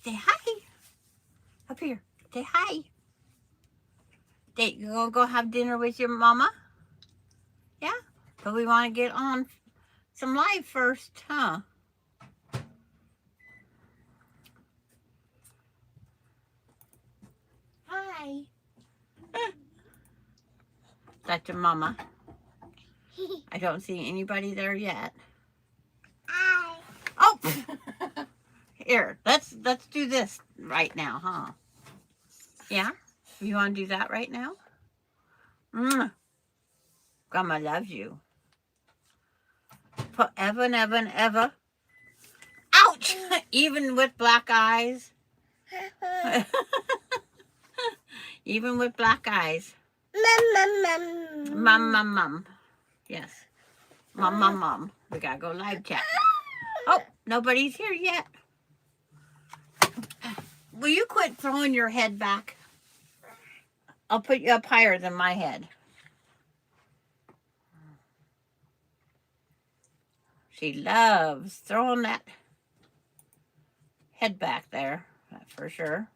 Say hi. Up here. Say hi. You gonna go have dinner with your mama? Yeah? But we want to get on some live first, huh? Hi. That's your mama. I don't see anybody there yet. Hi. Oh! Here, let's do this right now, huh? Yeah? You want to do that right now? Grandma loves you. Forever and ever and ever. Ouch! Even with black eyes. Even with black eyes. Mum. Yes. Mum. We gotta go live chat. Oh, nobody's here yet. Will you quit throwing your head back? I'll put you up higher than my head. She loves throwing that head back there, that's for sure.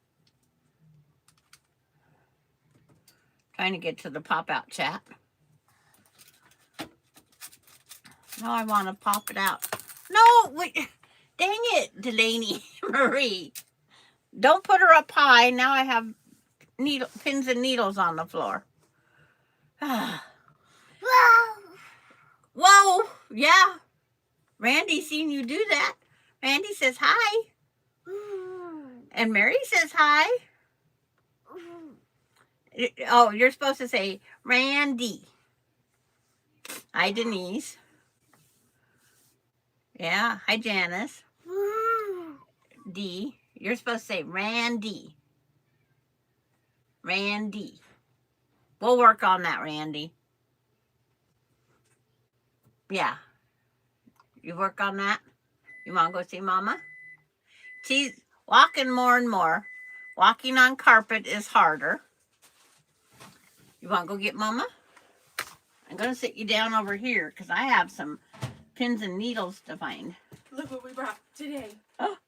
Trying to get to the pop-out chat. No, I want to pop it out. No, wait. Dang it, Delaney Marie. Don't put her up high. Now I have pins and needles on the floor. Whoa. Whoa, yeah. Randy seen you do that. Randy says hi. And Mary says hi. Oh, you're supposed to say Randy. Hi, Denise. Yeah, hi, Janice. D. You're supposed to say Randy. Randy. We'll work on that, Randy. Yeah. You work on that? You want to go see Mama? She's walking more and more. Walking on carpet is harder. You want to go get Mama? I'm going to sit you down over here because I have some pins and needles to find. Look what we brought today. Oh.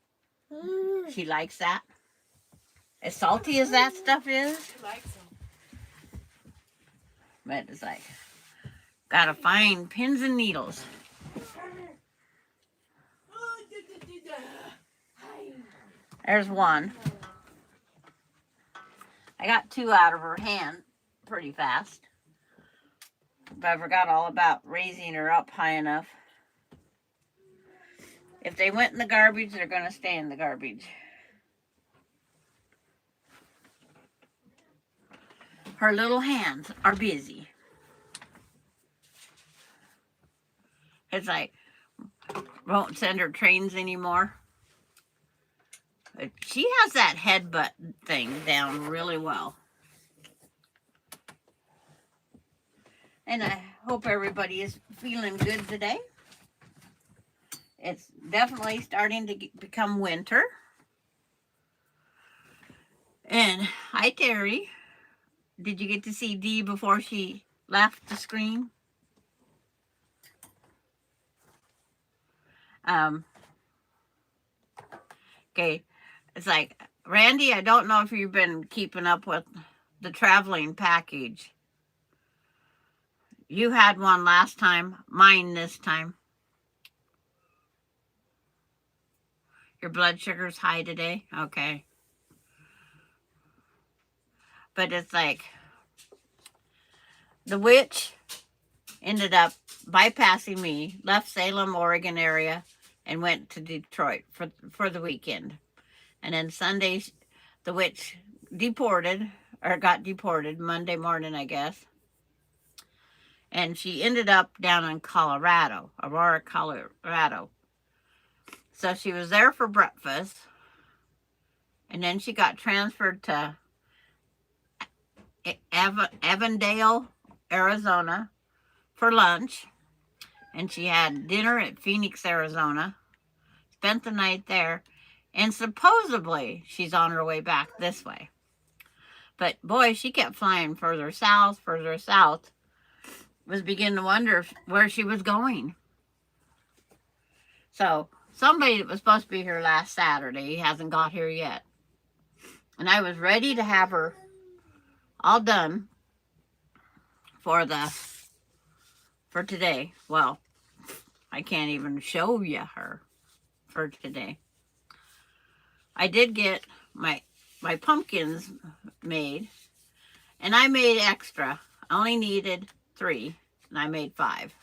She likes that. As salty as that stuff is. She likes them. But it's like, gotta find pins and needles. There's one. I got two out of her hand pretty fast. But I forgot all about raising her up high enough. If they went in the garbage, they're going to stay in the garbage. Her little hands are busy. It's like, won't send her trains anymore. But she has that headbutt thing down really well. And I hope everybody is feeling good today. It's definitely starting to become winter. And hi, Terry. Did you get to see Dee before she left the screen? Okay. It's like, Randy, I don't know if you've been keeping up with the traveling package. You had one last time, mine this time. Your blood sugar's high today? Okay. But it's like, the witch ended up bypassing me, left Salem, Oregon area, and went to Detroit for the weekend. And then Sunday, the witch got deported Monday morning, I guess. And she ended up down in Colorado, Aurora, Colorado. So she was there for breakfast. And then she got transferred to Avondale, Arizona for lunch. And she had dinner at Phoenix, Arizona. Spent the night there. And supposedly she's on her way back this way. But boy, she kept flying further south. Was beginning to wonder where she was going. So somebody that was supposed to be here last Saturday hasn't got here yet. And I was ready to have her all done for today. Well, I can't even show you her for today. I did get my pumpkins made, and I made extra. I only needed 3, and I made 5.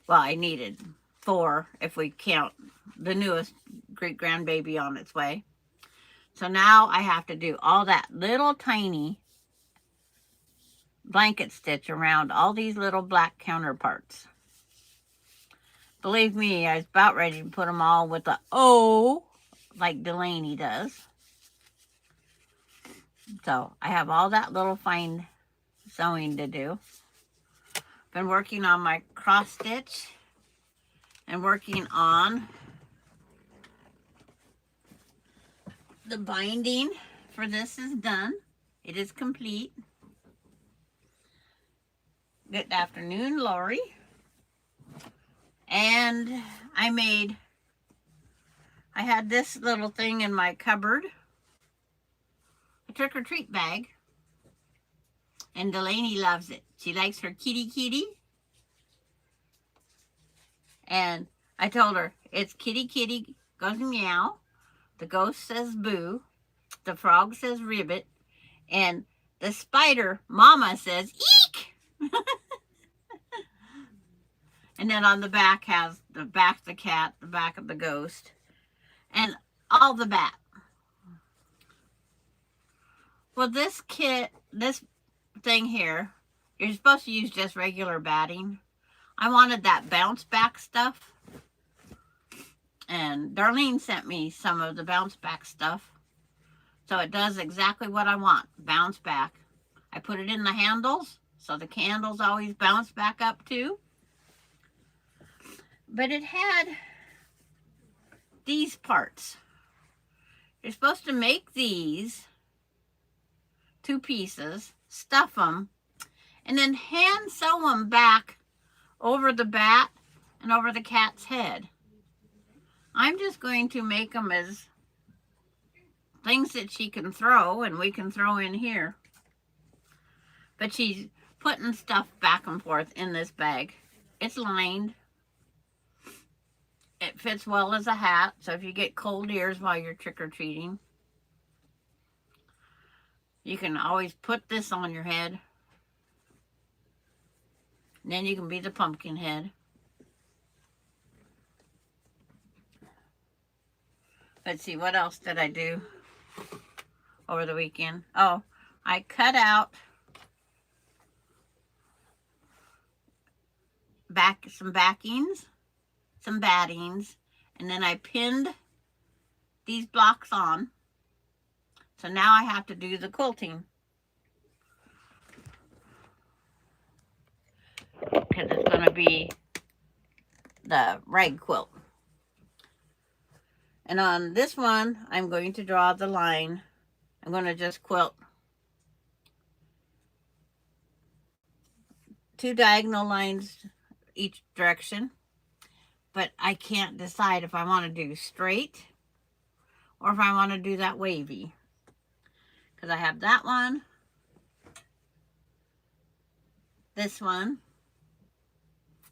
Well, I needed 4 if we count the newest great grandbaby on its way. So now I have to do all that little tiny blanket stitch around all these little black counterparts. Believe me, I was about ready to put them all with the O, like Delaney does. So I have all that little fine sewing to do. Been working on my cross stitch and working on the binding for this is done. It is complete. Good afternoon, Lori. And I had this little thing in my cupboard, a trick-or-treat bag, and Delaney loves it. She likes her kitty. And I told her, it's kitty goes meow, the ghost says boo, the frog says ribbit, and the spider mama says eek. And then on the back has the back of the cat, the back of the ghost, and all the bat. Well, this thing here, you're supposed to use just regular batting. I wanted that bounce back stuff. And Darlene sent me some of the bounce back stuff. So it does exactly what I want, bounce back. I put it in the handles, so the candles always bounce back up too. But it had these parts. You're supposed to make these 2 pieces, stuff them, and then hand sew them back over the bat and over the cat's head. I'm just going to make them as things that she can throw, and we can throw in here. But she's putting stuff back and forth in this bag. It's lined. It fits well as a hat, so if you get cold ears while you're trick-or-treating, you can always put this on your head. And then you can be the pumpkin head. Let's see, what else did I do over the weekend? Oh, I cut out some backings, some battings, and then I pinned these blocks on. So now I have to do the quilting. Because it's going to be the rag quilt. And on this one, I'm going to draw the line. I'm going to just quilt 2 diagonal lines each direction. But I can't decide if I want to do straight or if I want to do that wavy. Because I have that one, this one,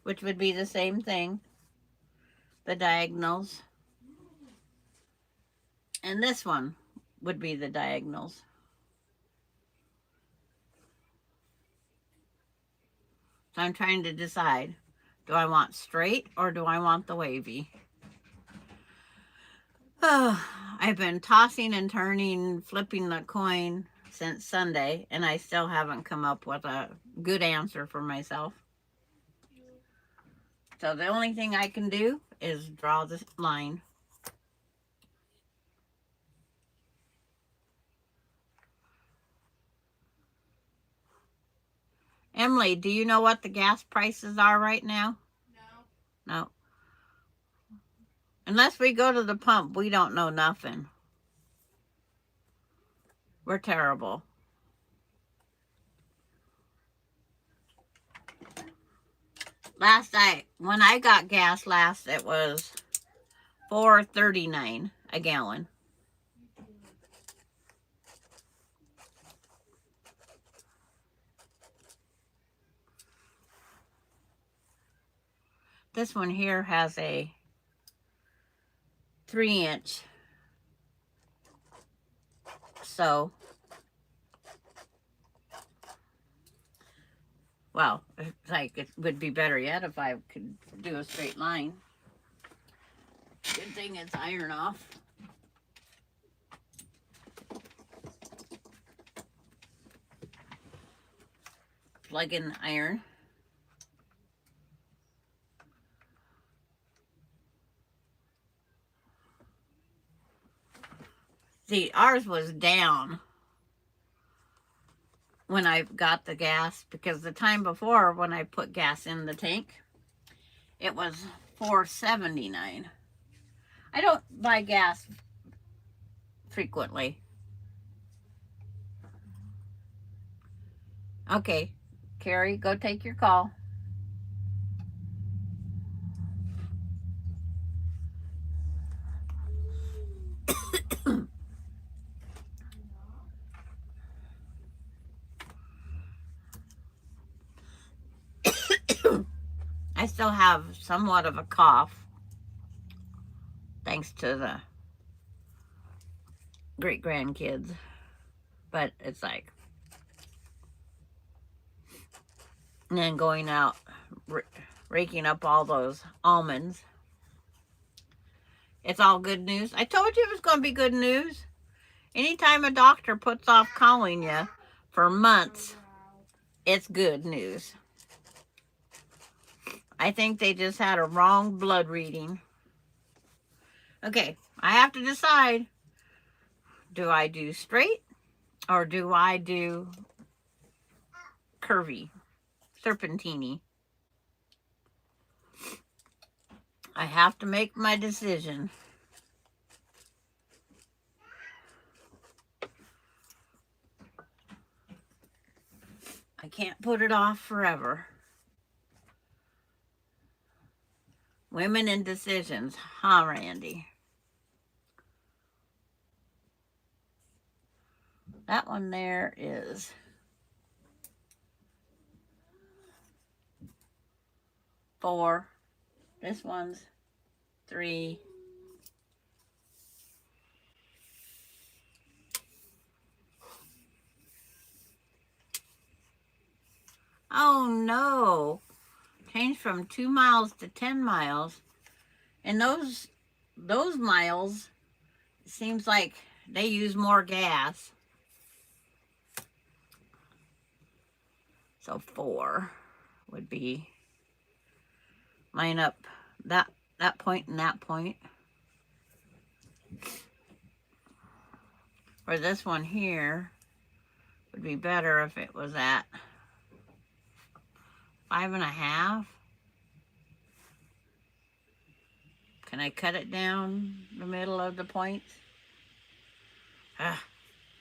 which would be the same thing, the diagonals, and this one would be the diagonals. So I'm trying to decide, do I want straight or do I want the wavy? Oh, I've been tossing and turning, flipping the coin since Sunday, and I still haven't come up with a good answer for myself. So the only thing I can do is draw this line. Emily, do you know what the gas prices are right now? No. No. Unless we go to the pump, we don't know nothing. We're terrible. When I got gas last, it was $4.39 a gallon. This one here has a 3-inch, so well, it's like it would be better yet if I could do a straight line. Good thing it's iron off. Plug in iron. See, ours was down when I got the gas, because the time before when I put gas in the tank, it was $4.79. I don't buy gas frequently. Okay, Carrie, go take your call. I still have somewhat of a cough, thanks to the great grandkids, but it's like, and then going out raking up all those almonds. It's all good news. I told you it was going to be good news. Anytime a doctor puts off calling you for months, it's good news. I think they just had a wrong blood reading. Okay, I have to decide. Do I do straight or do I do curvy, serpentine? I have to make my decision. I can't put it off forever. Women in decisions, huh, Randy? That one there is $4. This one's $3. Oh no. Changed from 2 miles to 10 miles. And those miles, it seems like they use more gas. So 4 would be line up that point and that point. For this one here, would be better if it was at 5.5. Can I cut it down the middle of the points?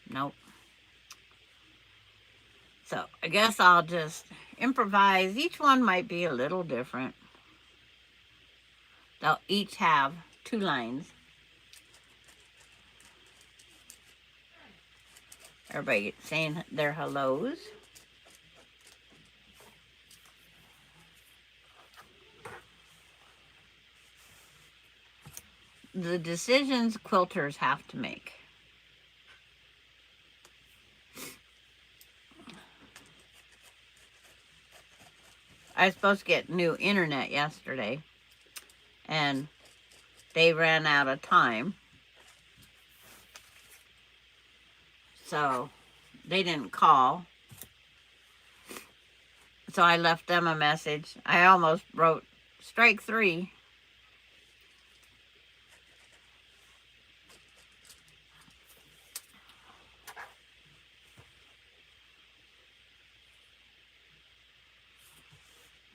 Nope. So I guess I'll just improvise. Each one might be a little different. They'll each have 2 lines. Everybody saying their hellos. The decisions quilters have to make. I was supposed to get new internet yesterday, and they ran out of time. So they didn't call. So I left them a message. I almost wrote strike 3.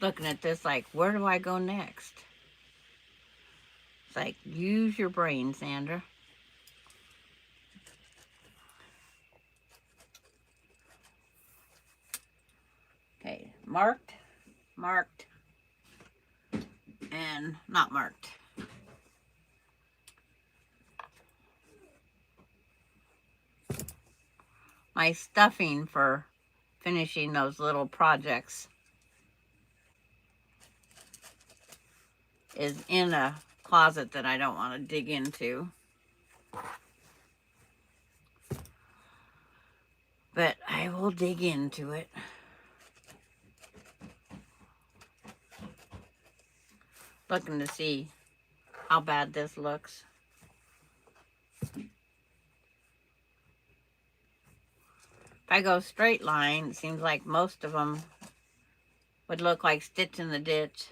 Looking at this like, where do I go next? It's like, use your brain, Sandra. Okay, marked, and not marked. my stuffing for finishing those little projects is in a closet that I don't want to dig into. But I will dig into it. Looking to see how bad this looks. If I go straight line, it seems like most of them would look like Stitch in the Ditch.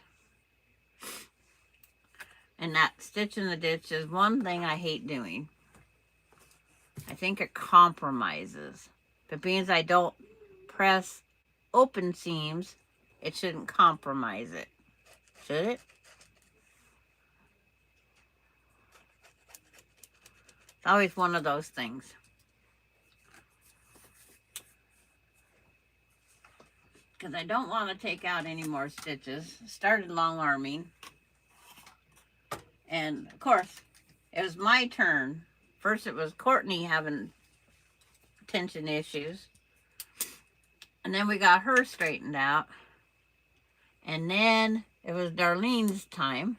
And that Stitch in the Ditch is one thing I hate doing. I think it compromises. But being I don't press open seams, it shouldn't compromise it. Should it? It's always one of those things. Because I don't want to take out any more stitches. Started long arming. And of course, it was my turn. First it was Courtney having tension issues. And then we got her straightened out. And then it was Darlene's time.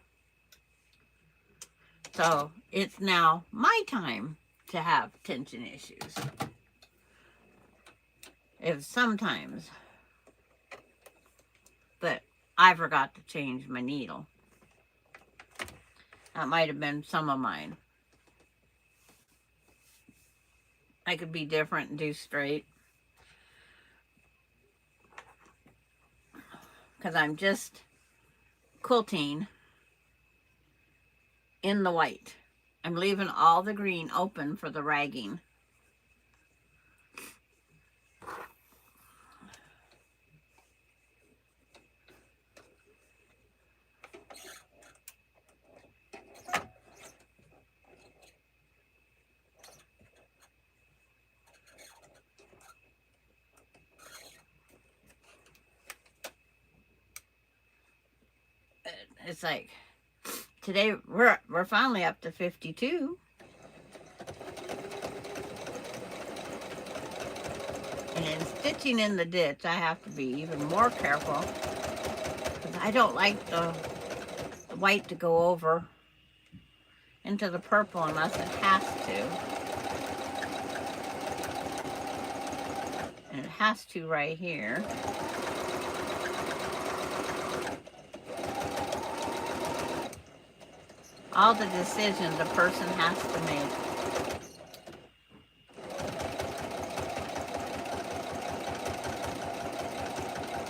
So it's now my time to have tension issues. It's sometimes. But I forgot to change my needle. That might have been some of mine. I could be different and do straight. Because I'm just quilting in the white. I'm leaving all the green open for the ragging. It's like today we're finally up to 52. And in stitching in the ditch, I have to be even more careful because I don't like the white to go over into the purple unless it has to. And it has to right here. All the decisions a person has to make.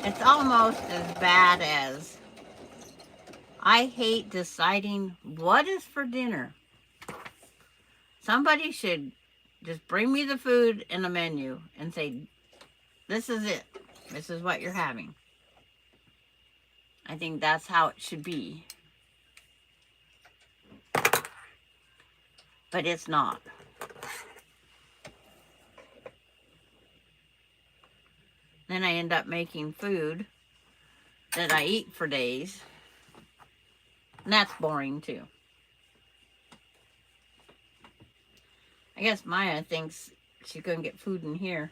It's almost as bad as I hate deciding what is for dinner. Somebody should just bring me the food and the menu and say, this is it. This is what you're having. I think that's how it should be. But it's not. Then I end up making food that I eat for days. And that's boring too. I guess Maya thinks she's going to get food in here.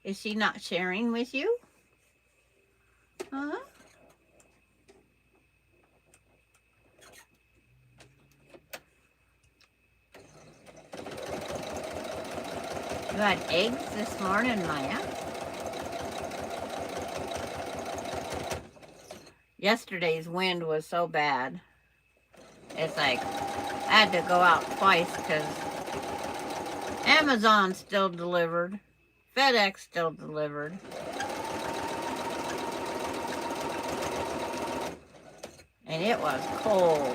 Is she not sharing with you? Huh? You had eggs this morning, Maya? Yesterday's wind was so bad. It's like I had to go out twice because Amazon still delivered. FedEx still delivered. And it was cold.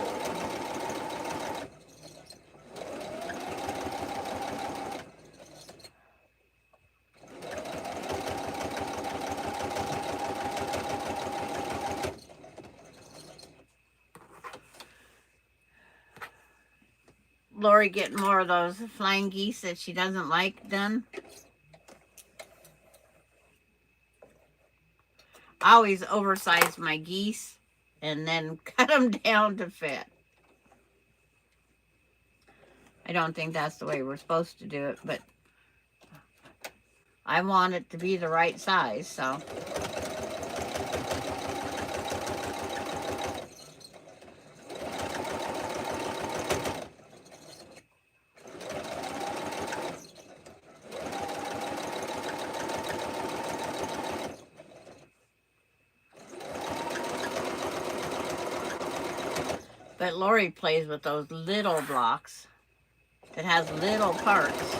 Lori getting more of those flying geese that she doesn't like done. I always oversize my geese and then cut them down to fit. I don't think that's the way we're supposed to do it, but I want it to be the right size, so. But Lori plays with those little blocks that has little parts.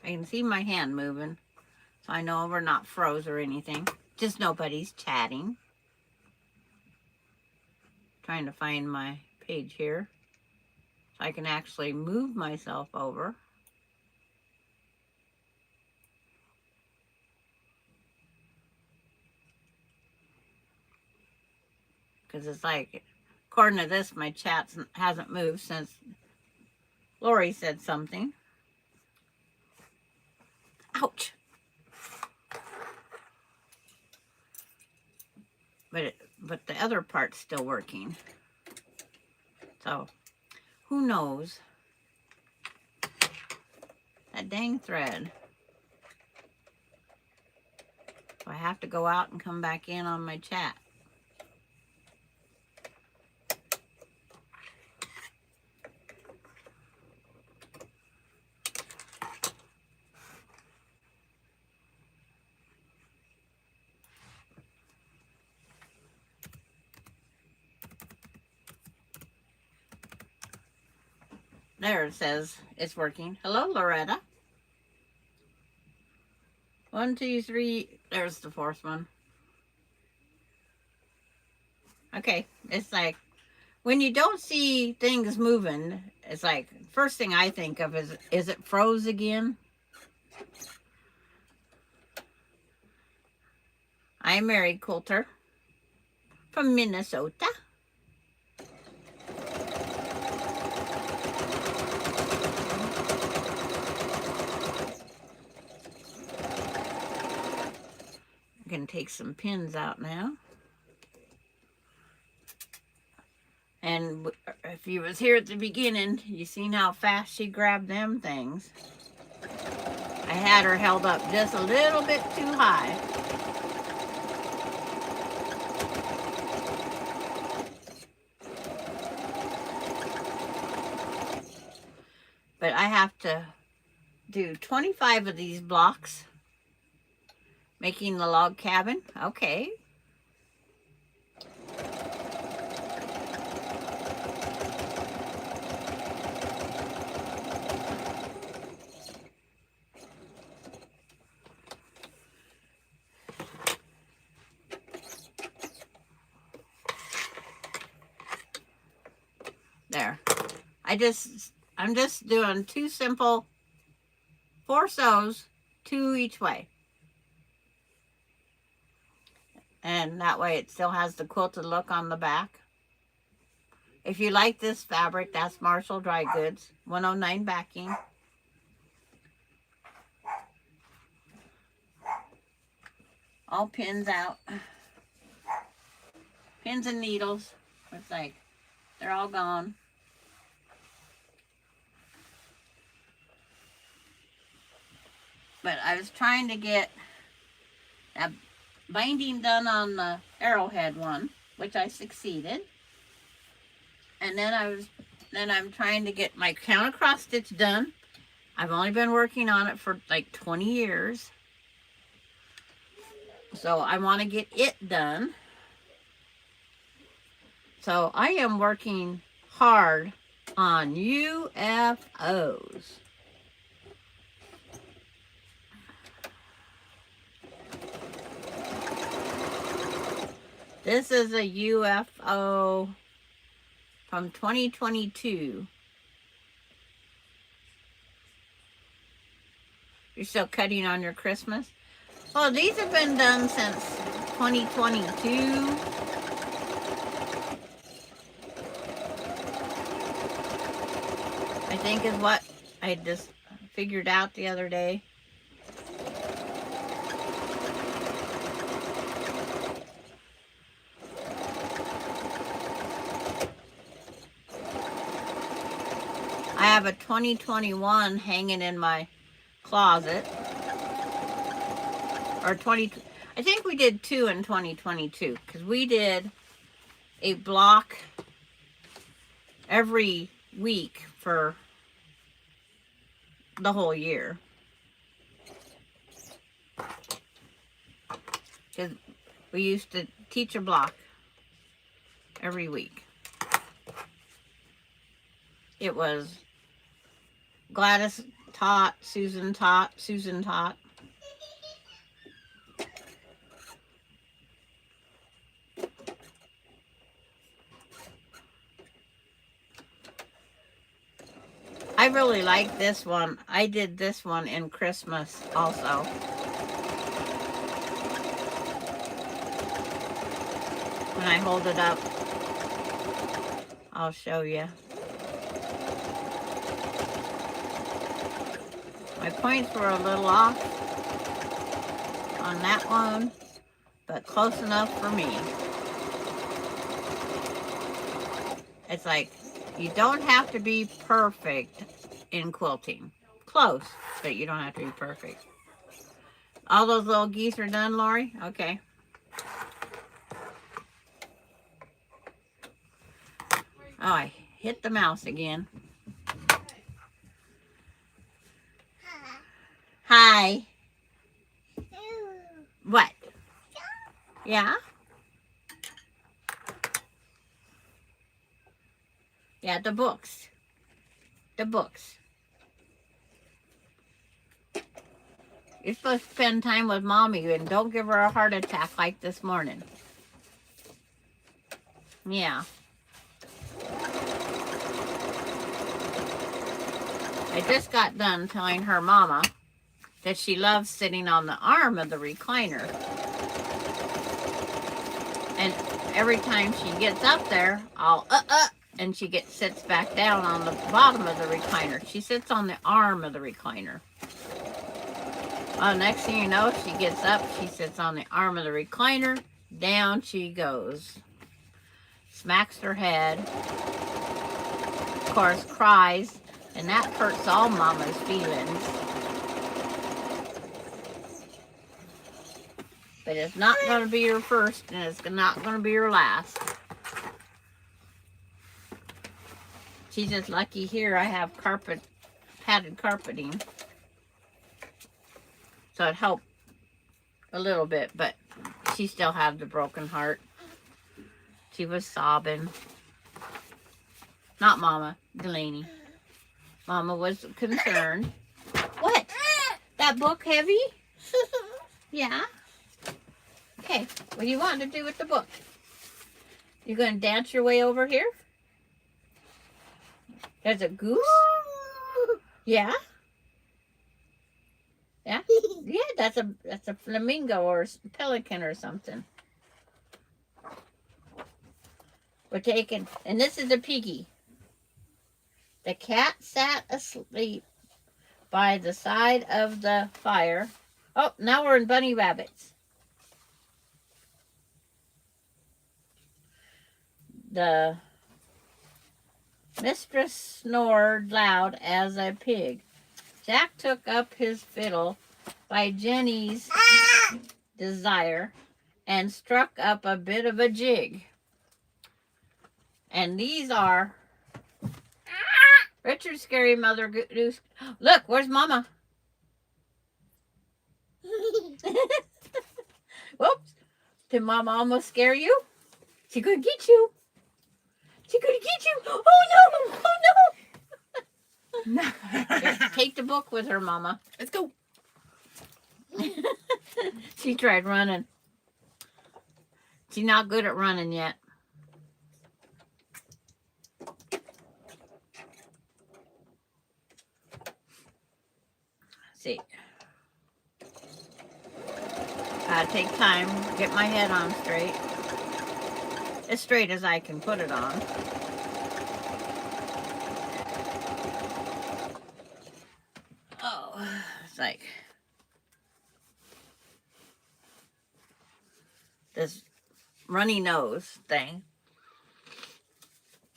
I can see my hand moving, so I know we're not froze or anything. Just nobody's chatting. Trying to find my page here so I can actually move myself over. Because it's like, according to this, my chat hasn't moved since Lori said something. Ouch! But the other part's still working. So, who knows? That dang thread. So I have to go out and come back in on my chat. There it says it's working. Hello, Loretta. 1, 2, 3. There's the fourth one. Okay, it's like when you don't see things moving, it's like first thing I think of is it froze again? I'm Mary Coulter from Minnesota. I'm gonna take some pins out now. And if you was here at the beginning, you seen how fast she grabbed them things. I had her held up just a little bit too high. But I have to do 25 of these blocks, making the log cabin. Okay. There. I'm just doing 2 simple 4 sews, 2 each way. And that way it still has the quilted look on the back. If you like this fabric, that's Marshall Dry Goods, 109 backing. All pins out. Pins and needles. It's like, they're all gone. But I was trying to get a binding done on the arrowhead one, which I succeeded. And then I'm trying to get my count across stitch done. I've only been working on it for like 20 years. So I want to get it done. So I am working hard on UFOs. This is a UFO from 2022. You're still cutting on your Christmas? Well, these have been done since 2022. I think is what I just figured out the other day. I have a 2021 hanging in my closet. Or 20, I think we did 2 in 2022 because we did a block every week for the whole year. Because we used to teach a block every week. It was Gladys taught, Susan taught, Susan taught. I really like this one. I did this one in Christmas also. When I hold it up, I'll show you. My points were a little off on that one, but close enough for me. It's like, you don't have to be perfect in quilting. Close, but you don't have to be perfect. All those little geese are done, Lori? Okay. Oh, I hit the mouse again. Hi. What? Yeah? Yeah, the books. The books. You're supposed to spend time with Mommy and don't give her a heart attack like this morning. Yeah. I just got done telling her mama that she loves sitting on the arm of the recliner. And every time she gets up there, I'll and she sits back down on the bottom of the recliner. She sits on the arm of the recliner. Well, next thing you know, she gets up, she sits on the arm of the recliner, down she goes. Smacks her head. Of course, cries, and that hurts all Mama's feelings. But it's not going to be her first, and it's not going to be her last. She's just lucky here I have padded carpeting. So it helped a little bit, but she still had the broken heart. She was sobbing. Not Mama, Delaney. Mama was concerned. What? That book heavy? Yeah. Okay, what do you want to do with the book? You going to dance your way over here? There's a goose? Yeah? Yeah? Yeah, that's a flamingo or pelican or something. We're taking, and this is a piggy. The cat sat asleep by the side of the fire. Oh, now we're in bunny rabbits. The mistress snored loud as a pig. Jack took up his fiddle by Jenny's desire and struck up a bit of a jig. And these are Richard's Scary Mother Goose. Look, where's Mama? Whoops. Did Mama almost scare you? She gonna get you. She gonna get you. Oh no! Oh no! Here, take the book with her, Mama. Let's go. She tried running. She's not good at running yet. See. Gotta take time, get my head on straight. As straight as I can put it on. Oh, it's like this runny nose thing.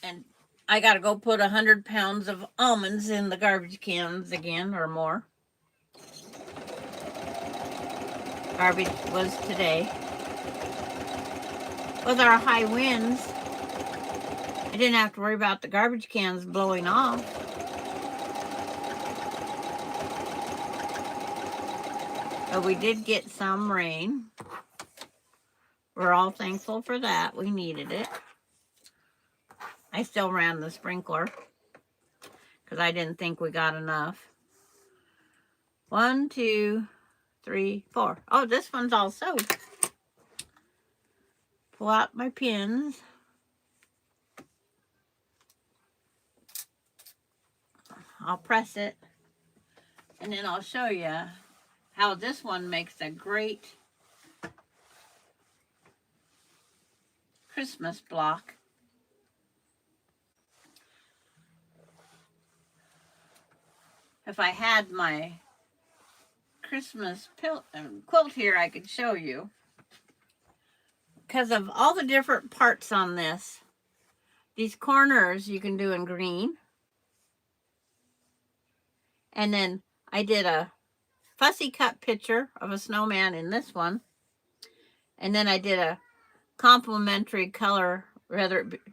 And I gotta go put 100 pounds of almonds in the garbage cans again or more. Garbage was today. With our high winds, I didn't have to worry about the garbage cans blowing off. But we did get some rain. We're all thankful for that. We needed it. I still ran the sprinkler because I didn't think we got enough. 1, 2, 3, 4. Oh, this one's all sewed. Pull out my pins. I'll press it. And then I'll show you how this one makes a great Christmas block. If I had my Christmas quilt here, I could show you. Because of all the different parts on this, these corners you can do in green. And then I did a fussy cut picture of a snowman in this one. And then I did a complementary color,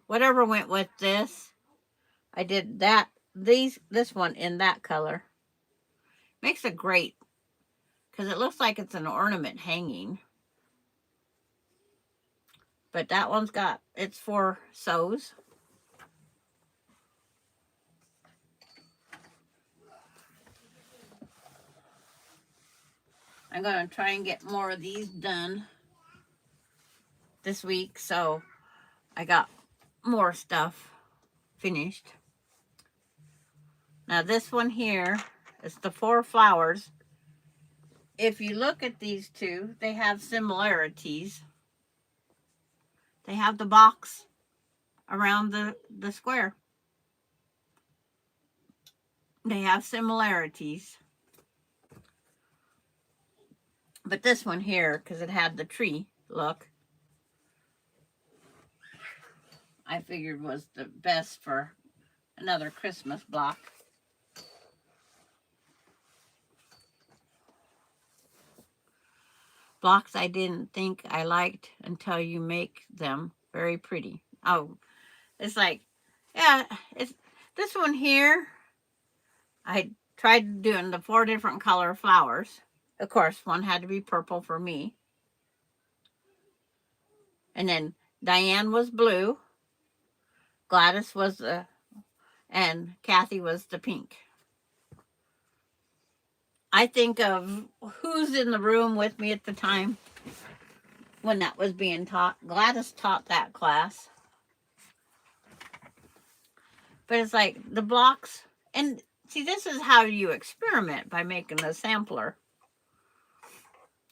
whatever went with this. I did that, this one in that color. Makes a great, because it looks like it's an ornament hanging. But that one's got, it's 4 sews. I'm going to try and get more of these done this week, so I got more stuff finished. Now this one here is the 4 flowers. If you look at these two, they have similarities. They have the box around the square. They have similarities. But this one here, because it had the tree look, I figured was the best for another Christmas block. Blocks I didn't think I liked until you make them very pretty. Oh, it's like, yeah, it's this one here. I tried doing the 4 different color flowers. Of course, one had to be purple for me. And then Diane was blue. Gladys was the, and Kathy was the pink. I think of who's in the room with me at the time when that was being taught. Gladys taught that class. But it's like the blocks, and see, this is how you experiment by making a sampler.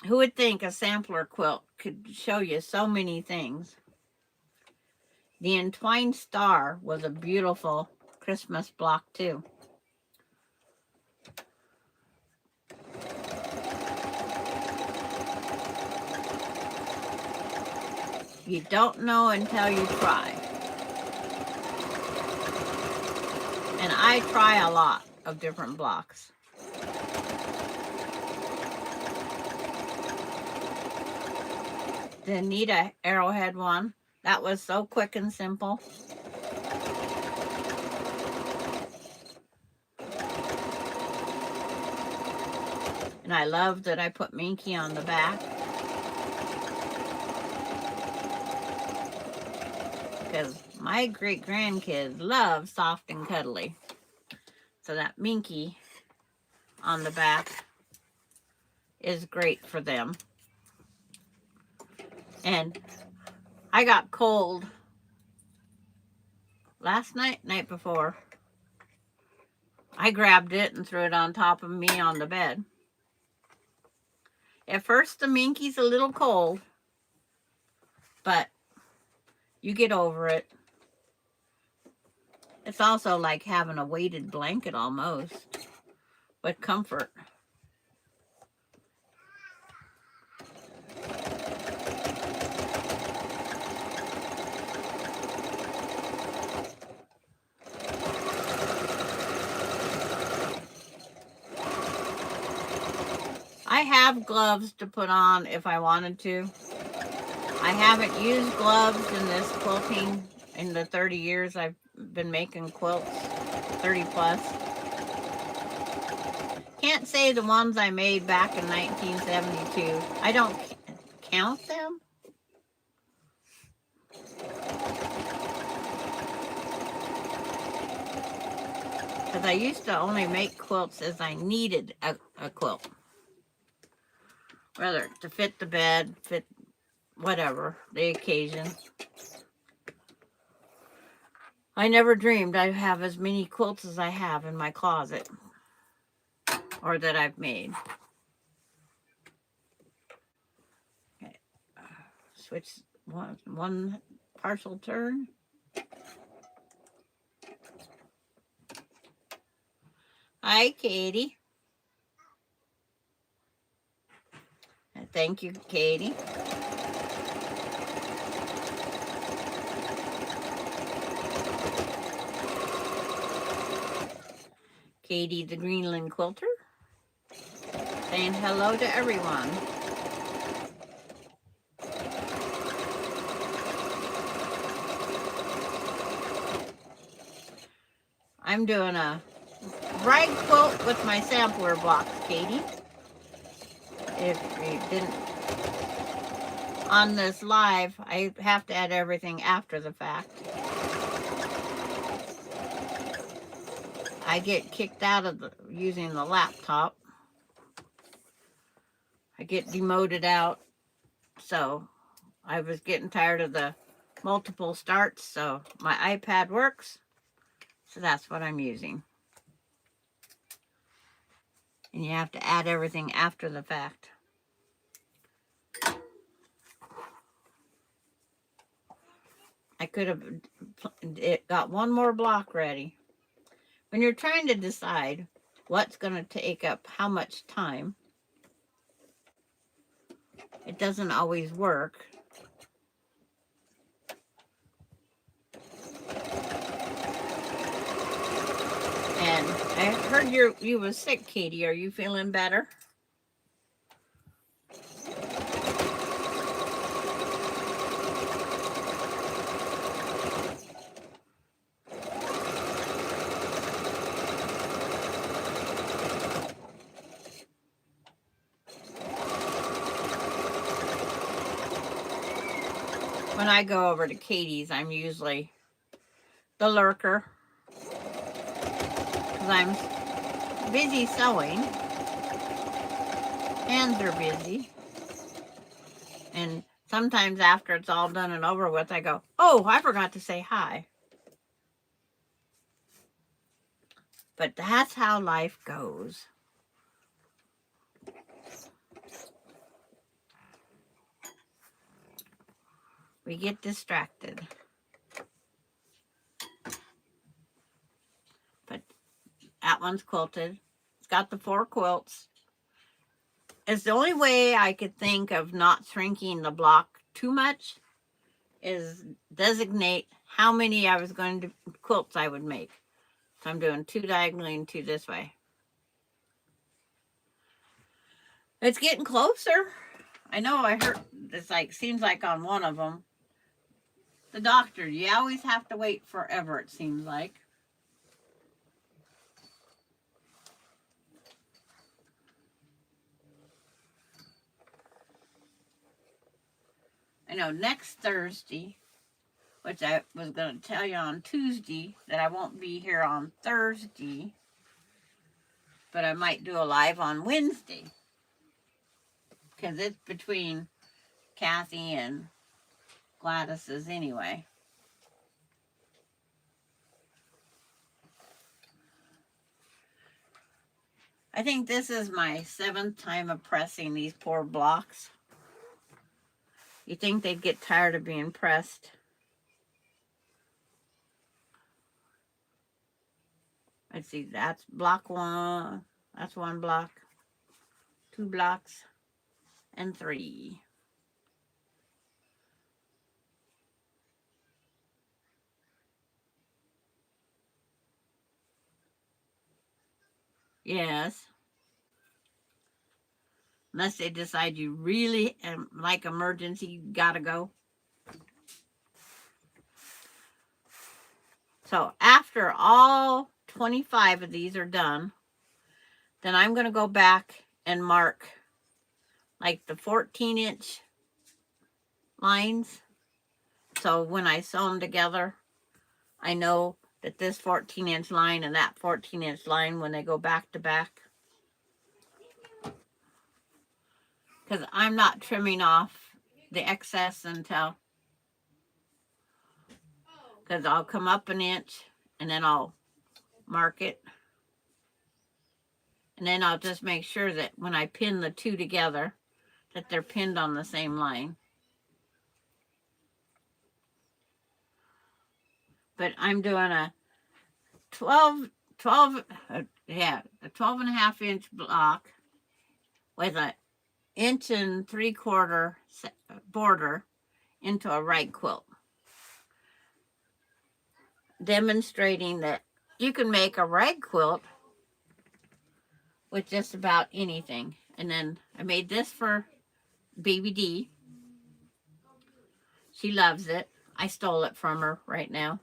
Who would think a sampler quilt could show you so many things? The entwined star was a beautiful Christmas block too. You don't know until you try. And I try a lot of different blocks. The Anita Arrowhead one, that was so quick and simple. And I love that I put Minky on the back. Because my great-grandkids love soft and cuddly. So that Minky on the back is great for them. And I got cold last night before. I grabbed it and threw it on top of me on the bed. At first, the Minky's a little cold, but you get over it. It's also like having a weighted blanket almost, with comfort. I have gloves to put on if I wanted to. I haven't used gloves in this quilting in the 30 years I've been making quilts, 30 plus. Can't say the ones I made back in 1972. I don't count them. Because I used to only make quilts as I needed a quilt. Whether to fit the bed, fit whatever, the occasion. I never dreamed I'd have as many quilts as I have in my closet. Or that I've made. Okay. Switch one partial turn. Hi, Katie. Thank you, Katie. Katie, the Greenland quilter, saying hello to everyone. I'm doing a rag quilt with my sampler blocks, Katie. If you didn't, on this live, I have to add everything after the fact. I get kicked out of using the laptop. I get demoted out, so I was getting tired of the multiple starts, so my iPad works, so that's what I'm using. And you have to add everything after the fact. I could have got one more block ready. When you're trying to decide what's going to take up how much time, it doesn't always work. And I heard you was sick, Katie. Are you feeling better? When I go over to Katie's, I'm usually the lurker because I'm busy sewing. Hands are busy. And sometimes after it's all done and over with, I go, oh, I forgot to say hi. But that's how life goes. We get distracted. But that one's quilted. It's got the 4 quilts. It's the only way I could think of not shrinking the block too much is designate how many I was going to quilts I would make. So I'm doing 2 diagonally and 2 this way. It's getting closer. I know I heard it's like seems like on one of them. The doctor, you always have to wait forever, it seems like. I know next Thursday, which I was going to tell you on Tuesday, that I won't be here on Thursday, but I might do a live on Wednesday. Because it's between Kathy and Gladys's anyway. I think this is my 7th time of pressing these poor blocks. You think they'd get tired of being pressed. Let's see, that's block 1. That's 1 block. 2 blocks. And 3. Yes. unless they decide you really like emergency gotta go. So after all 25 of these are done, then I'm going to go back and mark like the 14-inch lines. So when I sew them together, I know that this 14-inch line and that 14-inch line, when they go back to back, because I'm not trimming off the excess until, because I'll come up an inch and then I'll mark it. And then I'll just make sure that when I pin the two together, that they're pinned on the same line. But I'm doing a 12, a 12.5-inch block with an 1.75 inch border into a rag quilt, demonstrating that you can make a rag quilt with just about anything. And then I made this for Baby D. She loves it. I stole it from her right now.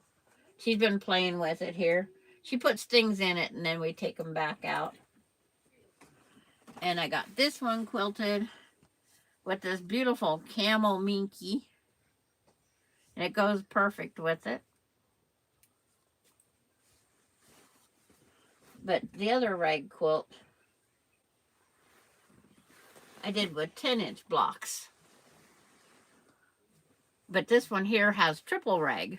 She's been playing with it here. She puts things in it and then we take them back out. And I got this one quilted with this beautiful camel minky. And it goes perfect with it. But the other rag quilt I did with 10-inch blocks. But this one here has triple rag.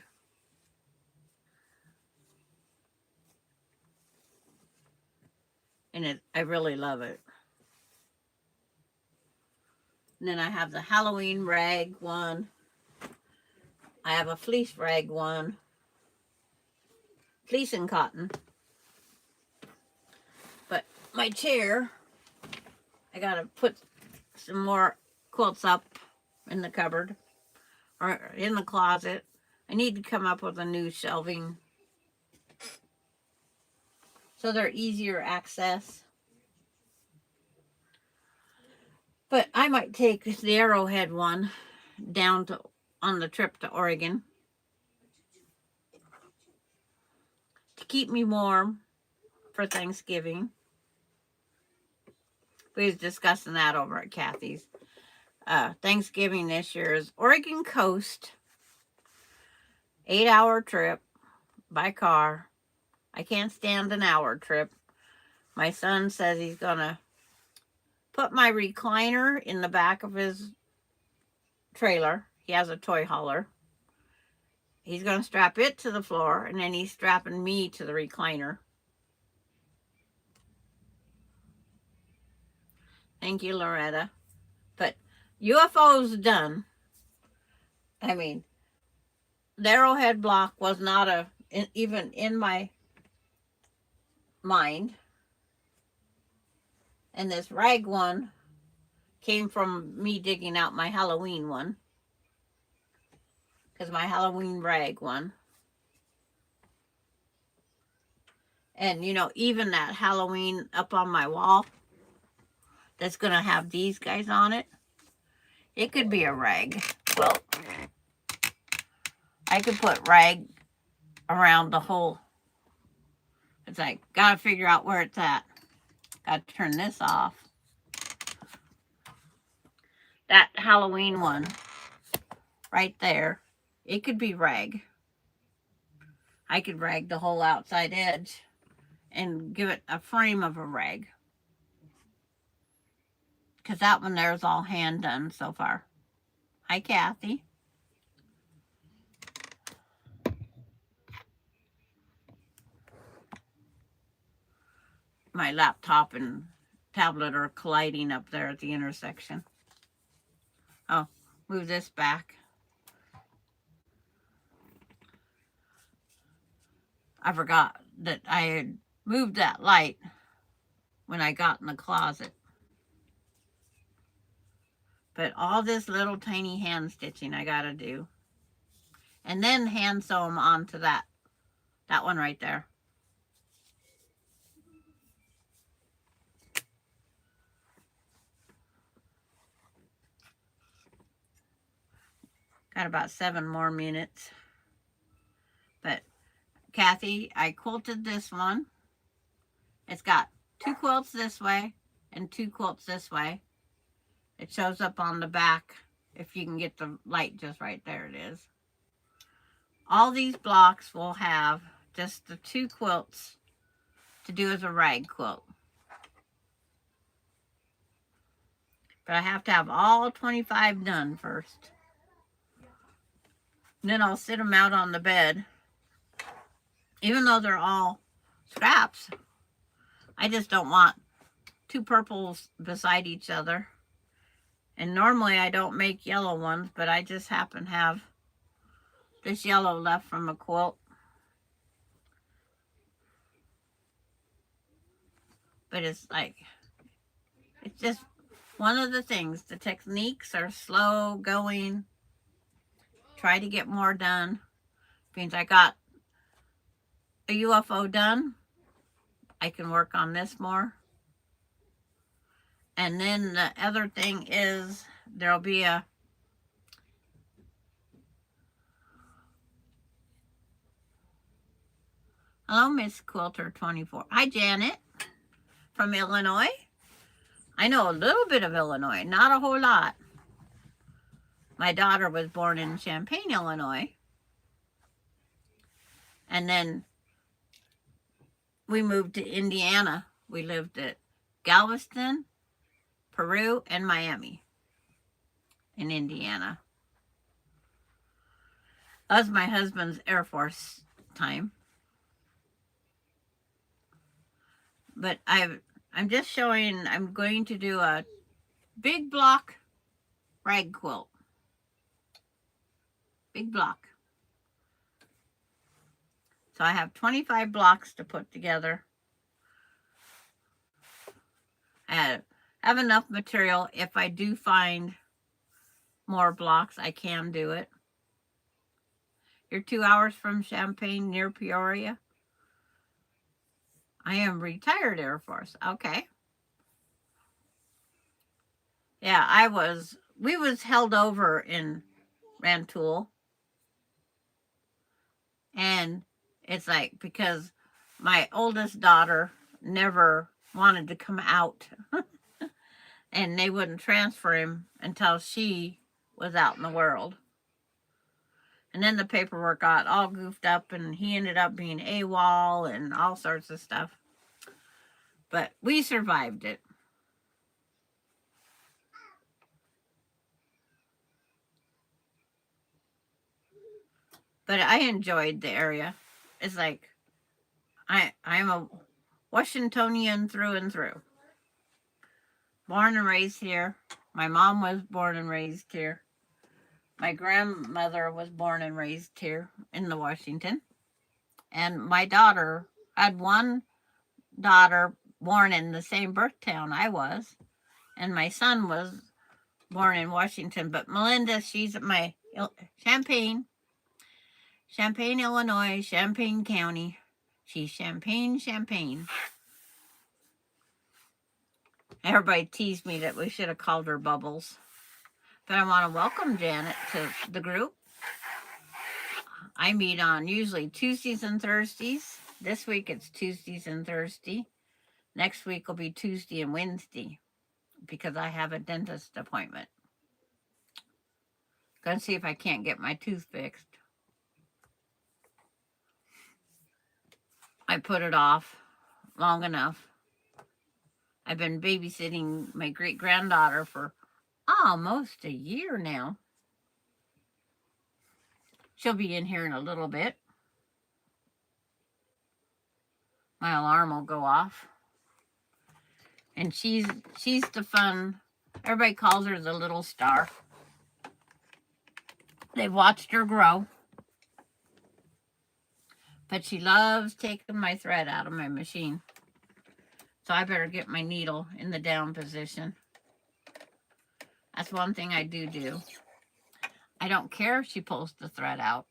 And I really love it. And then I have the Halloween rag one. I have a fleece rag one. Fleece and cotton. But my chair, I gotta put some more quilts up in the cupboard or in the closet. I need to come up with a new shelving so they're easier access. But I might take the Arrowhead one down to on the trip to Oregon to keep me warm for Thanksgiving. We was discussing that over at Kathy's. Thanksgiving this year is Oregon coast, 8-hour trip by car. I can't stand an hour trip. My son says he's gonna put my recliner in the back of his trailer. He has a toy hauler. He's gonna strap it to the floor and then he's strapping me to the recliner. Thank you, Loretta. But UFO's done. I mean, the Arrowhead block was not even in my mind. And this rag one came from me digging out my Halloween one. Because my Halloween rag one. And, you know, even that Halloween up on my wall that's going to have these guys on it, it could be a rag quilt. I could put rag around the whole. It's like, got to figure out where it's at. Got to turn this off. That Halloween one right there, it could be rag. I could rag the whole outside edge and give it a frame of a rag. Because that one there is all hand done so far. Hi, Kathy. My laptop and tablet are colliding up there at the intersection. Oh, move this back. I forgot that I had moved that light when I got in the closet. But all this little tiny hand stitching I gotta do. And then hand sew them onto that one right there. Got about 7 more minutes. But Kathy, I quilted this one. It's got 2 quilts this way and 2 quilts this way. It shows up on the back if you can get the light just right. There it is. All these blocks will have just the 2 quilts to do as a rag quilt. But I have to have all 25 done first. And then I'll sit them out on the bed. Even though they're all scraps, I just don't want 2 purples beside each other. And normally I don't make yellow ones, but I just happen to have this yellow left from a quilt. But it's like, it's just one of the things. The techniques are slow going. Try to get more done. Means I got a UFO done. I can work on this more. And then the other thing is there'll be a hello, Miss Quilter 24. Hi, Janet from Illinois. I know a little bit of Illinois, not a whole lot. My daughter was born in Champaign, Illinois. And then we moved to Indiana. We lived at Galveston, Peru, and Miami in Indiana. That was my husband's Air Force time. But I'm just showing, I'm going to do a big block rag quilt. Big block. So I have 25 blocks to put together. I have enough material. If I do find more blocks, I can do it. You're 2 hours from Champaign, near Peoria. I am retired Air Force. Okay. Yeah, we was held over in Rantoul. And it's like, because my oldest daughter never wanted to come out. And they wouldn't transfer him until she was out in the world. And then the paperwork got all goofed up and he ended up being AWOL and all sorts of stuff. But we survived it. But I enjoyed the area. It's like, I'm a Washingtonian through and through. Born and raised here. My mom was born and raised here. My grandmother was born and raised here in the Washington. And my daughter had one daughter born in the same birth town I was. And my son was born in Washington. But Melinda, she's at my Champaign, Illinois, Champaign County. She's Champaign. Everybody teased me that we should have called her Bubbles. But I want to welcome Janet to the group. I meet on usually Tuesdays and Thursdays. This week it's Tuesdays and Thursday. Next week will be Tuesday and Wednesday because I have a dentist appointment. Gonna see if I can't get my tooth fixed. I put it off long enough. I've been babysitting my great-granddaughter for almost a year now. She'll be in here in a little bit. My alarm will go off. And she's the fun. Everybody calls her the little star. They've watched her grow. But she loves taking my thread out of my machine. So I better get my needle in the down position. That's one thing I do. I don't care if she pulls the thread out.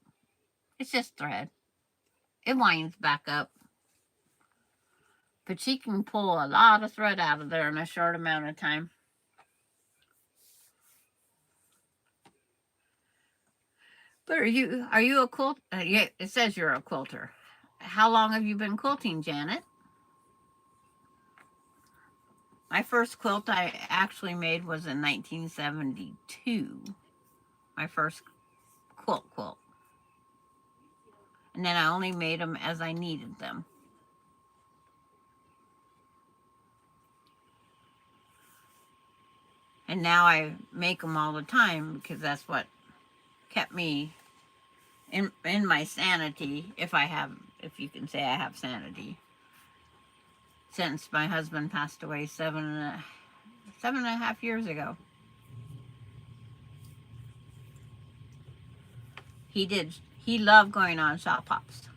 It's just thread. It winds back up. But she can pull a lot of thread out of there in a short amount of time. But are you a quilt? Yeah, it says you're a quilter. How long have you been quilting, Janet? My first quilt I actually made was in 1972. My first quilt. And then I only made them as I needed them. And now I make them all the time because that's what kept me in my sanity, if you can say I have sanity, since my husband passed away 7.5 years ago. He loved going on shop hops.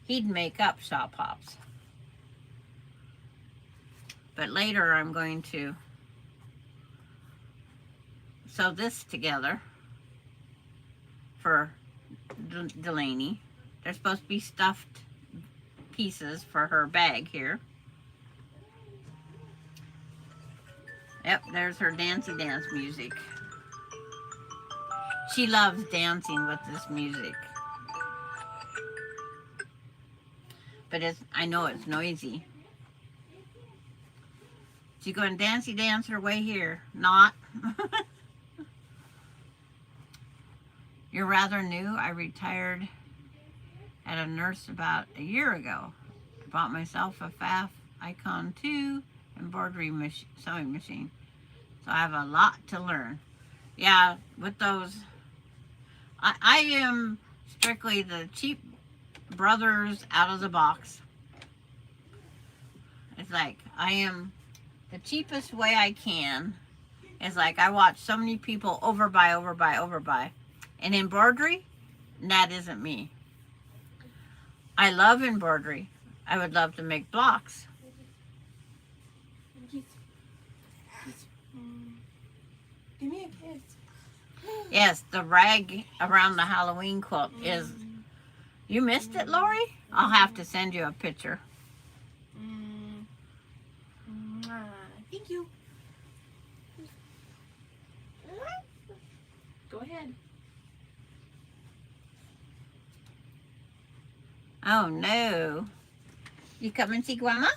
He'd make up shop hops. But later I'm going to sew this together for Delaney. They're supposed to be stuffed pieces for her bag here. Yep, there's her dancey dance music. She loves dancing with this music. But I know it's noisy. She's going dancey dance her way here. Not. You're rather new. I retired at a nurse about a year ago. I bought myself a FAF Icon 2 embroidery sewing machine. So I have a lot to learn. Yeah, with those, I am strictly the cheap brothers out of the box. It's like I am the cheapest way I can. It's like I watch so many people overbuy. And embroidery, that isn't me. I love embroidery. I would love to make blocks. Give me a kiss. Yes, the rag around the Halloween quilt is... You missed it, Lori? I'll have to send you a picture. Thank you. Go ahead. Oh, no. You come and see Grandma?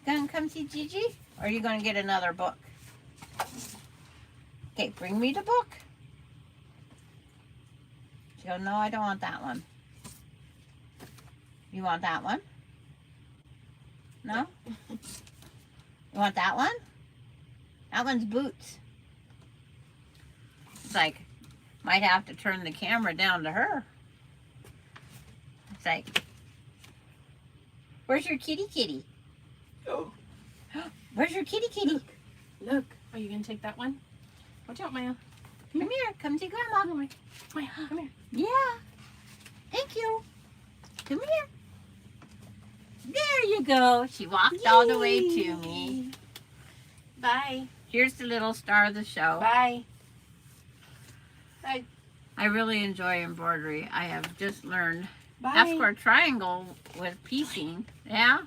Gonna come see Gigi? Or are you going to get another book? Okay, bring me the book. She goes, no, I don't want that one. You want that one? No? You want that one? That one's Boots. It's like, might have to turn the camera down to her. It's like, where's your kitty? Oh. Where's your kitty? Look. Are you going to take that one? Watch out, Maya. Come here. Come see Grandma. Maya, come here. Yeah. Thank you. Come here. There you go. She walked all the way to me. Bye. Here's the little star of the show. Bye. Bye. I really enjoy embroidery. I have just learned Bye. F-square triangle with piecing. Yeah?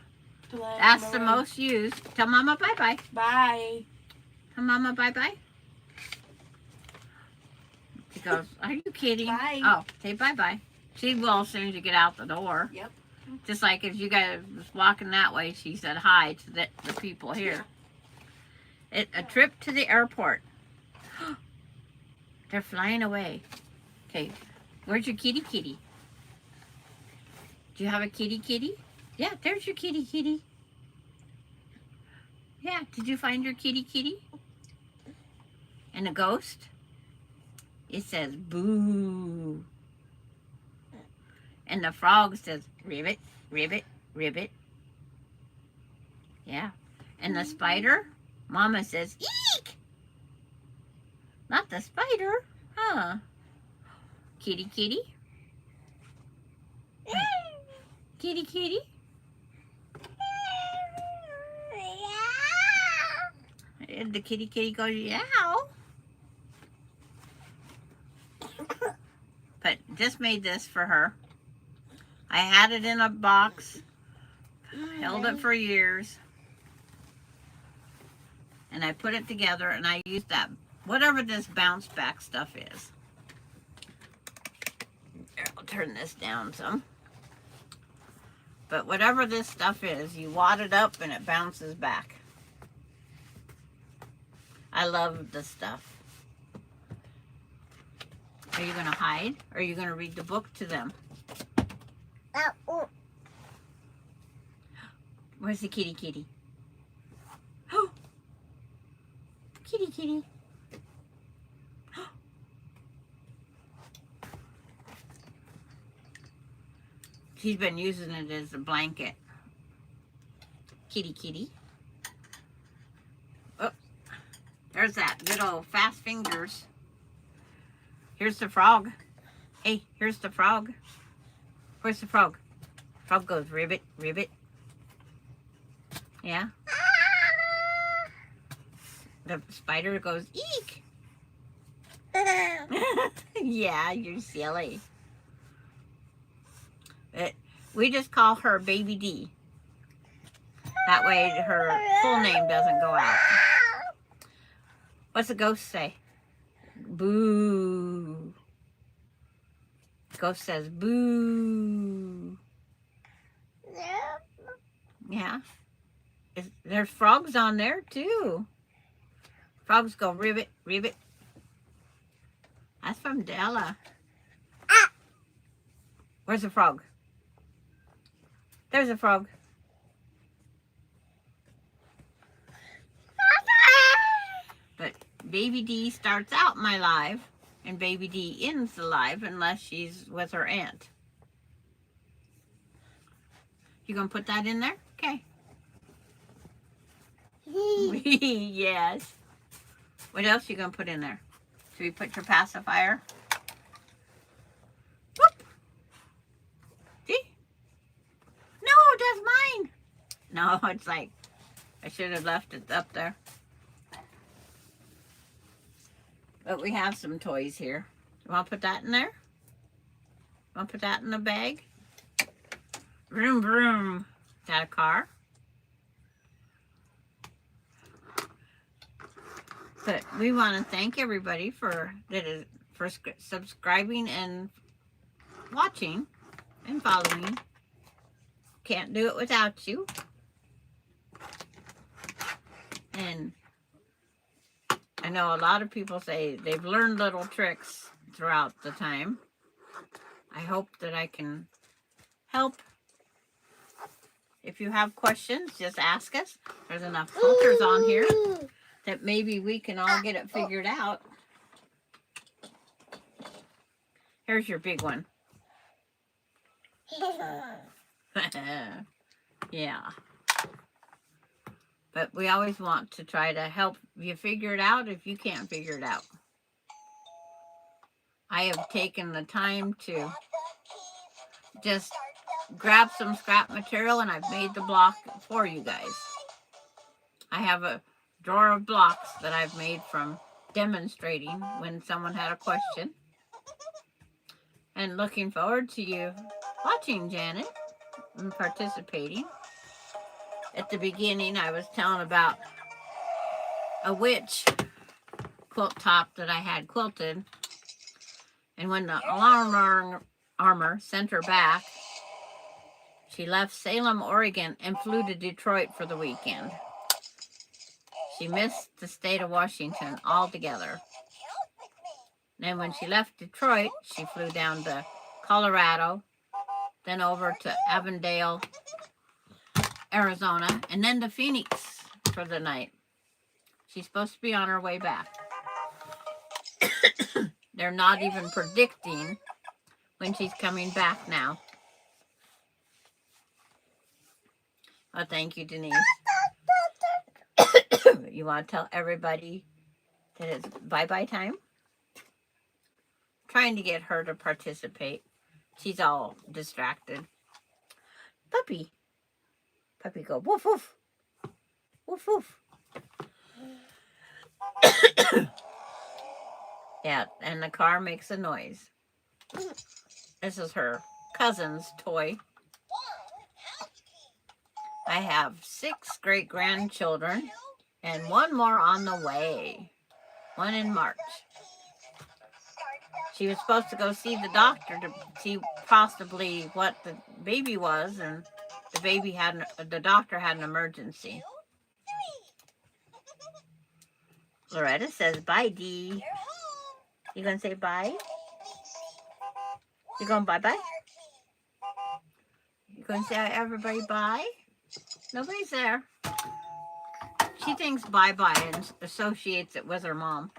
Delaney, That's the bye. most used. Tell Mama bye-bye. Bye. Tell Mama bye-bye. She goes, are you kidding? Bye. Oh, say bye-bye. She will as soon as you get out the door. Yep. Just like if you guys was walking that way, she said hi to the people here. A trip to the airport. They're flying away. Okay, where's your kitty? Do you have a kitty? Yeah, there's your kitty. Yeah, did you find your kitty? And a ghost? It says boo. And the frog says ribbit. Yeah. And the spider, Mama says eek. Not the spider, huh? Kitty. Kitty. And the kitty goes yow. But just made this for her. I had it in a box, held it for years, and I put it together, and I used that whatever this bounce back stuff is. Here, I'll turn this down some. But whatever this stuff is, you wad it up and it bounces back. I love this stuff. Are you going to hide? Or are you going to read the book to them? Where's the kitty kitty? Oh! Kitty kitty. She's been using it as a blanket. Kitty kitty. Oh, there's that good old fast fingers. Here's the frog. Hey, here's the frog. Where's the frog? Frog goes ribbit, ribbit. Yeah. The spider goes eek. Yeah, you're silly. But we just call her Baby D. That way her full name doesn't go out. What's the ghost say? Boo. Ghost says boo. Yeah. There's frogs on there too. Frogs go ribbit, ribbit. That's from Della. Where's the frog? There's a frog. But Baby D starts out my live, and Baby D ends the live unless she's with her aunt. You gonna put that in there? Okay. Yes. What else you gonna put in there? Should we put your pacifier? Whoop. See? No, that's mine. No, it's like, I should have left it up there. But we have some toys here. You want to put that in there? Want to put that in the bag? Vroom, vroom. Is that a car? But we want to thank everybody for subscribing and watching and following. Can't do it without you. And I know a lot of people say they've learned little tricks throughout the time. I hope that I can help. If you have questions, just ask us. There's enough filters on here that maybe we can all get it figured out. Here's your big one. Yeah. But we always want to try to help you figure it out if you can't figure it out. I have taken the time to just grab some scrap material and I've made the block for you guys. I have a drawer of blocks that I've made from demonstrating when someone had a question. And looking forward to you watching, Janet, and participating. At the beginning, I was telling about a witch quilt top that I had quilted. And when the alarm armor sent her back, she left Salem, Oregon, and flew to Detroit for the weekend. She missed the state of Washington altogether. Then when she left Detroit, she flew down to Colorado, then over to Avondale, Arizona, and then to Phoenix for the night. She's supposed to be on her way back. They're not even predicting when she's coming back now. Well, thank you, Denise. You want to tell everybody that it's bye-bye time? Trying to get her to participate. She's all distracted. Puppy. Puppy go woof woof. Woof woof. Yeah, and the car makes a noise. This is her cousin's toy. I have 6 great-grandchildren and 1 more on the way. one in March. She was supposed to go see the doctor to see possibly what the baby was, and the doctor had an emergency. Loretta says bye, Dee. You gonna say bye? You going bye-bye? You gonna say everybody bye? Nobody's there. She thinks bye-bye and associates it with her mom.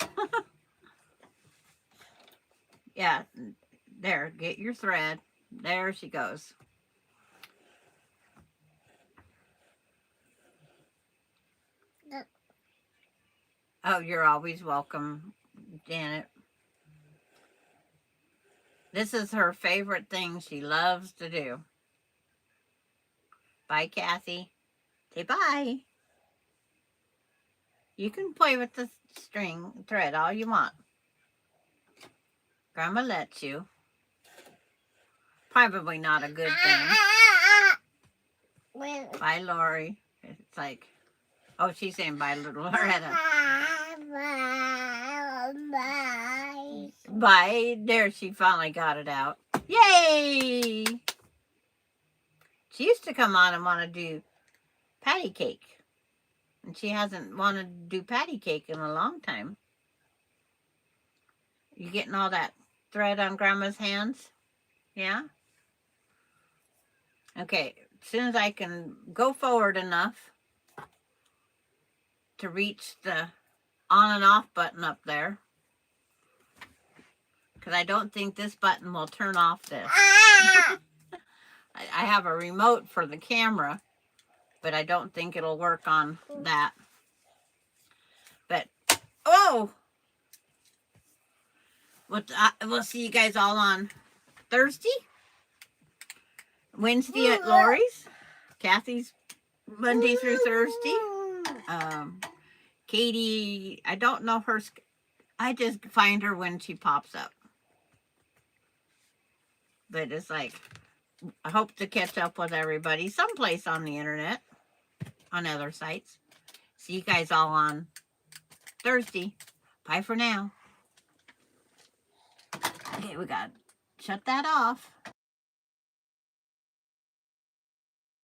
Yeah, there, get your thread. There she goes. Oh, you're always welcome, Janet. This is her favorite thing she loves to do. Bye, Kathy. Say bye. You can play with the thread all you want. Grandma lets you. Probably not a good thing. Bye, Lori. It's like, oh, she's saying bye, little Loretta. Bye. There, she finally got it out. Yay! She used to come on and want to do patty cake. And she hasn't wanted to do patty cake in a long time. You getting all that thread on Grandma's hands? Yeah? Okay, as soon as I can go forward enough to reach the on and off button up there, because I don't think this button will turn off this. I have a remote for the camera, but I don't think it'll work on that. But, oh! We'll see you guys all on Thursday, Wednesday at Lori's, Kathy's Monday through Thursday. Katie, I don't know her. I just find her when she pops up. But it's like, I hope to catch up with everybody someplace on the internet, on other sites. See you guys all on Thursday. Bye for now. Okay, we got to shut that off.